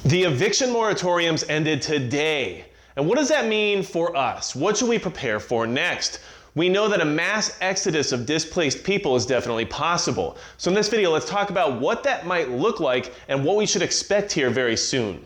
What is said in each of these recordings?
The eviction moratoriums ended today. And what does that mean for us? What should we prepare for next? We know that a mass exodus of displaced people is definitely possible. So in this video, let's talk about what that might look like and what we should expect here very soon.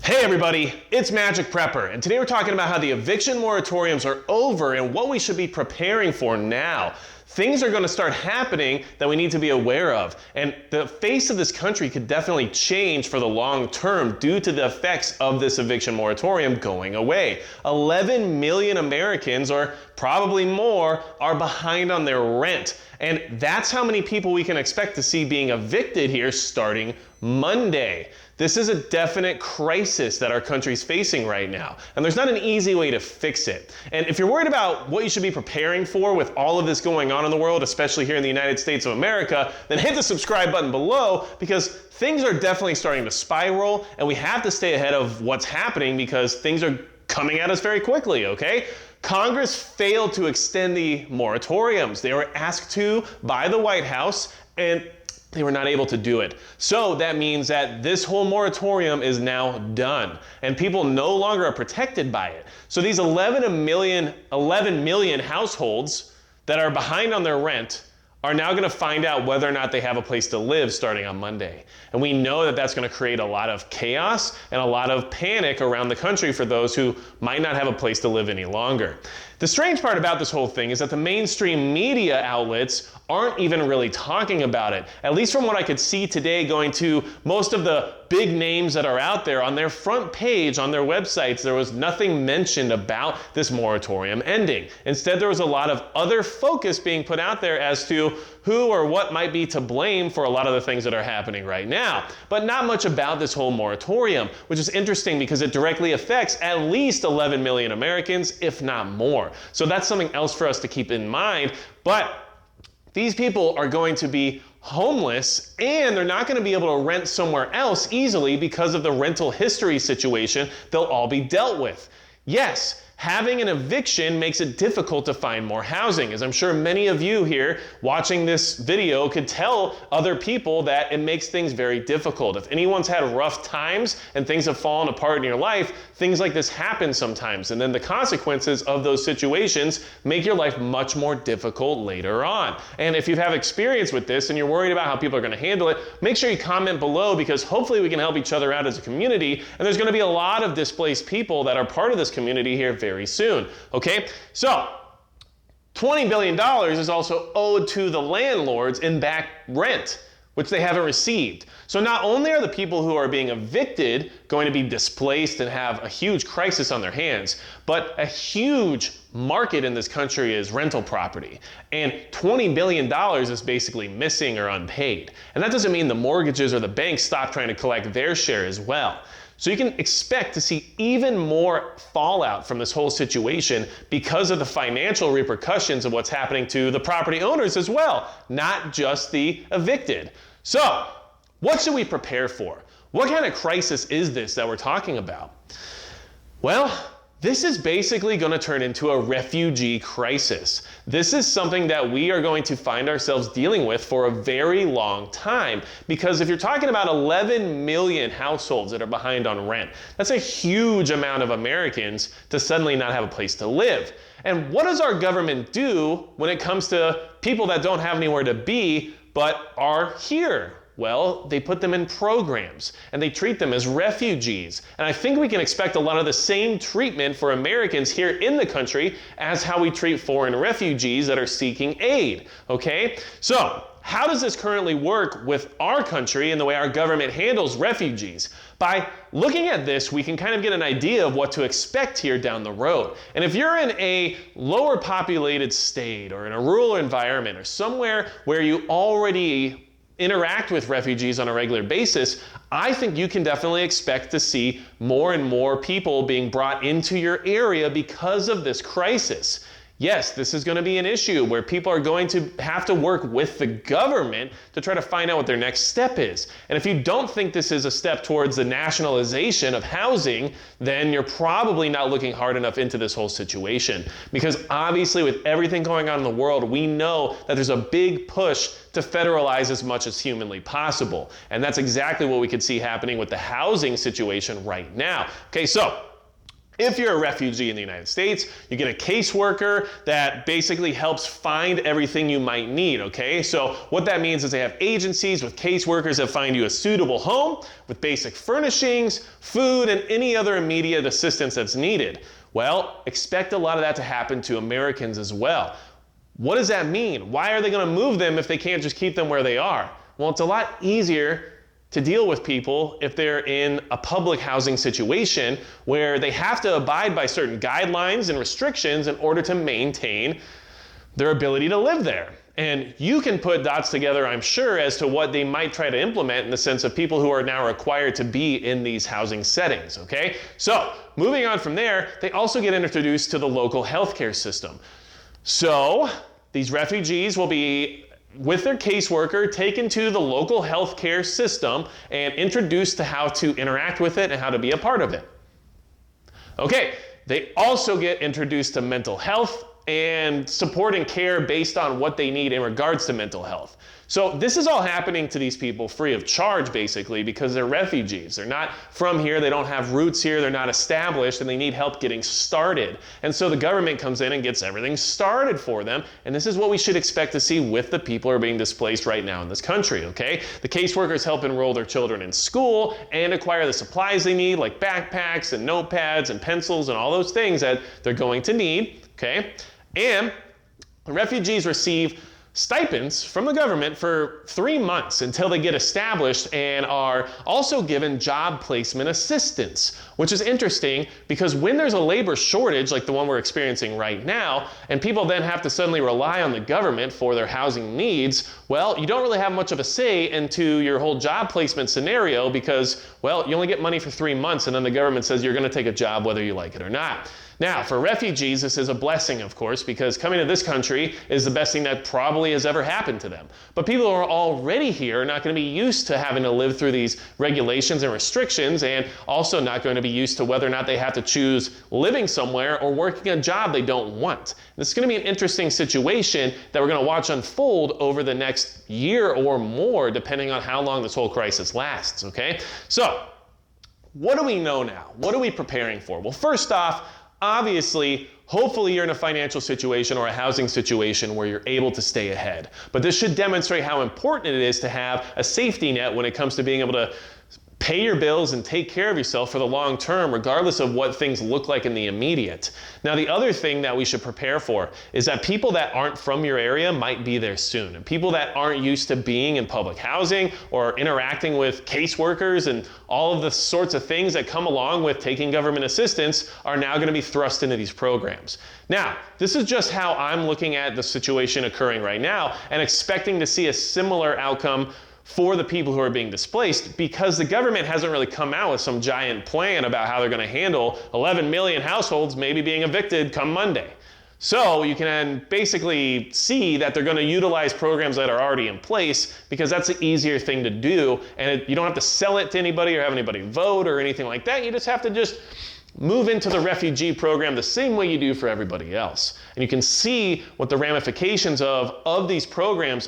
Hey everybody, it's Magic Prepper, and today we're talking about how the eviction moratoriums are over and what we should be preparing for now. Things are going to start happening that we need to be aware of, and the face of this country could definitely change for the long term due to the effects of this eviction moratorium going away. 11 million Americans, or probably more, are behind on their rent, and that's how many people we can expect to see being evicted here starting Monday. This is a definite crisis that our country's facing right now, and there's not an easy way to fix it. And if you're worried about what you should be preparing for with all of this going on in the world, especially here in the United States of America, then hit the subscribe button below, because things are definitely starting to spiral, and we have to stay ahead of what's happening because things are coming at us very quickly, okay? Congress failed to extend the moratoriums. They were asked to by the White House, and they were not able to do it. So that means that this whole moratorium is now done, and people no longer are protected by it. So these 11 million households that are behind on their rent are now going to find out whether or not they have a place to live starting on Monday. And we know that that's going to create a lot of chaos and a lot of panic around the country for those who might not have a place to live any longer. The strange part about this whole thing is that the mainstream media outlets aren't even really talking about it. At least from what I could see today, going to most of the big names that are out there, on their front page, on their websites, there was nothing mentioned about this moratorium ending. Instead, there was a lot of other focus being put out there as to who or what might be to blame for a lot of the things that are happening right now. But not much about this whole moratorium, which is interesting because it directly affects at least 11 million Americans, if not more. So that's something else for us to keep in mind. But these people are going to be homeless, and they're not going to be able to rent somewhere else easily because of the rental history situation they'll all be dealt with. Yes, having an eviction makes it difficult to find more housing, as I'm sure many of you here watching this video could tell other people that it makes things very difficult. If anyone's had rough times and things have fallen apart in your life, things like this happen sometimes, and then the consequences of those situations make your life much more difficult later on. And if you have experience with this and you're worried about how people are going to handle it, make sure you comment below, because hopefully we can help each other out as a community, and there's going to be a lot of displaced people that are part of this community here very soon. Okay, so $20 billion is also owed to the landlords in back rent, which they haven't received. So not only are the people who are being evicted going to be displaced and have a huge crisis on their hands, but a huge market in this country is rental property. And $20 billion is basically missing or unpaid. And that doesn't mean the mortgages or the banks stop trying to collect their share as well. So you can expect to see even more fallout from this whole situation because of the financial repercussions of what's happening to the property owners as well, not just the evicted. So, what should we prepare for? What kind of crisis is this that we're talking about? Well, this is basically going to turn into a refugee crisis. This is something that we are going to find ourselves dealing with for a very long time, because if you're talking about 11 million households that are behind on rent, that's a huge amount of Americans to suddenly not have a place to live. And what does our government do when it comes to people that don't have anywhere to be but are here? Well, they put them in programs and they treat them as refugees. And I think we can expect a lot of the same treatment for Americans here in the country as how we treat foreign refugees that are seeking aid, okay? So, how does this currently work with our country and the way our government handles refugees? By looking at this, we can kind of get an idea of what to expect here down the road. And if you're in a lower populated state or in a rural environment or somewhere where you already interact with refugees on a regular basis, I think you can definitely expect to see more and more people being brought into your area because of this crisis. Yes, this is going to be an issue where people are going to have to work with the government to try to find out what their next step is. And if you don't think this is a step towards the nationalization of housing, then you're probably not looking hard enough into this whole situation. Because obviously with everything going on in the world, we know that there's a big push to federalize as much as humanly possible. And that's exactly what we could see happening with the housing situation right now. Okay, so if you're a refugee in the United States, you get a caseworker that basically helps find everything you might need, okay? So what that means is they have agencies with caseworkers that find you a suitable home with basic furnishings, food, and any other immediate assistance that's needed. Well, expect a lot of that to happen to Americans as well. What does that mean? Why are they going to move them if they can't just keep them where they are? Well, it's a lot easier to deal with people if they're in a public housing situation where they have to abide by certain guidelines and restrictions in order to maintain their ability to live there. And you can put dots together, I'm sure, as to what they might try to implement in the sense of people who are now required to be in these housing settings, okay? So, moving on from there, they also get introduced to the local healthcare system. So, these refugees will be with their caseworker, taken to the local healthcare system and introduced to how to interact with it and how to be a part of it. Okay, they also get introduced to mental health and support and care based on what they need in regards to mental health. So this is all happening to these people free of charge, basically, because they're refugees. They're not from here, they don't have roots here, they're not established, and they need help getting started. And so the government comes in and gets everything started for them, and this is what we should expect to see with the people who are being displaced right now in this country, okay? The caseworkers help enroll their children in school and acquire the supplies they need, like backpacks and notepads and pencils and all those things that they're going to need, okay? And the refugees receive stipends from the government for 3 months until they get established and are also given job placement assistance, which is interesting because when there's a labor shortage like the one we're experiencing right now, and people then have to suddenly rely on the government for their housing needs, well, you don't really have much of a say into your whole job placement scenario because, well, you only get money for 3 months and then the government says you're going to take a job whether you like it or not. Now, for refugees, this is a blessing, of course, because coming to this country is the best thing that probably has ever happened to them. But people who are already here are not going to be used to having to live through these regulations and restrictions, and also not going to be used to whether or not they have to choose living somewhere or working a job they don't want. This is going to be an interesting situation that we're going to watch unfold over the next year or more, depending on how long this whole crisis lasts, okay? So, what do we know now? What are we preparing for? Well, first off, obviously, hopefully you're in a financial situation or a housing situation where you're able to stay ahead. But this should demonstrate how important it is to have a safety net when it comes to being able to pay your bills and take care of yourself for the long term, regardless of what things look like in the immediate. Now, the other thing that we should prepare for is that people that aren't from your area might be there soon. And people that aren't used to being in public housing or interacting with caseworkers and all of the sorts of things that come along with taking government assistance are now going to be thrust into these programs. Now, this is just how I'm looking at the situation occurring right now and expecting to see a similar outcome for the people who are being displaced, because the government hasn't really come out with some giant plan about how they're going to handle 11 million households maybe being evicted come Monday. So you can basically see that they're going to utilize programs that are already in place because that's the easier thing to do, and you don't have to sell it to anybody or have anybody vote or anything like that. You just have to just move into the refugee program the same way you do for everybody else. And you can see what the ramifications of these programs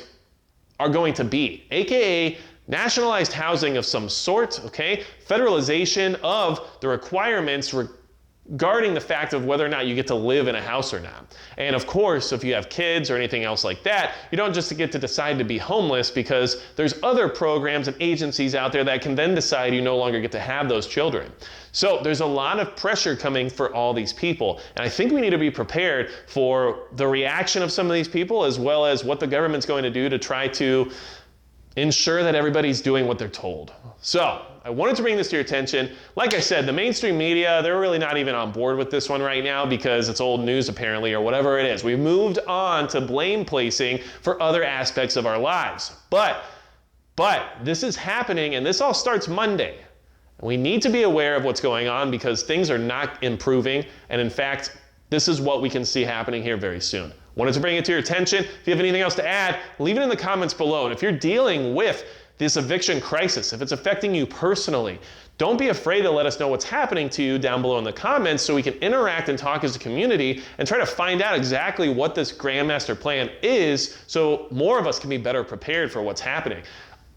are going to be, aka nationalized housing of some sort, okay? Federalization of the requirements regarding the fact of whether or not you get to live in a house or not. And of course, if you have kids or anything else like that, you don't just get to decide to be homeless, because there's other programs and agencies out there that can then decide you no longer get to have those children. So there's a lot of pressure coming for all these people. And I think we need to be prepared for the reaction of some of these people, as well as what the government's going to do to try to ensure that everybody's doing what they're told. So I wanted to bring this to your attention. Like I said, the mainstream media, they're really not even on board with this one right now because it's old news apparently, or whatever it is. We've moved on to blame placing for other aspects of our lives. But this is happening, and this all starts Monday. We need to be aware of what's going on because things are not improving, and in fact, this is what we can see happening here very soon. Wanted to bring it to your attention. If you have anything else to add, leave it in the comments below. And if you're dealing with this eviction crisis, if it's affecting you personally, don't be afraid to let us know what's happening to you down below in the comments so we can interact and talk as a community and try to find out exactly what this Grandmaster Plan is so more of us can be better prepared for what's happening.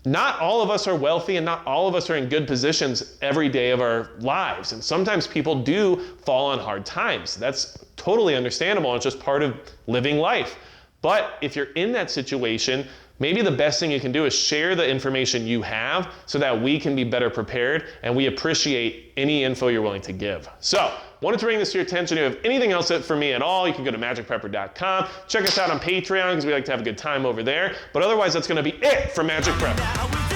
Not all of us are wealthy and not all of us are in good positions every day of our lives. And sometimes people do fall on hard times. That's totally understandable. It's just part of living life. But if you're in that situation, maybe the best thing you can do is share the information you have so that we can be better prepared, and we appreciate any info you're willing to give. So, wanted to bring this to your attention. If you have anything else for me at all, you can go to magicprepper.com. Check us out on Patreon because we like to have a good time over there. But otherwise, that's going to be it for Magic Prepper.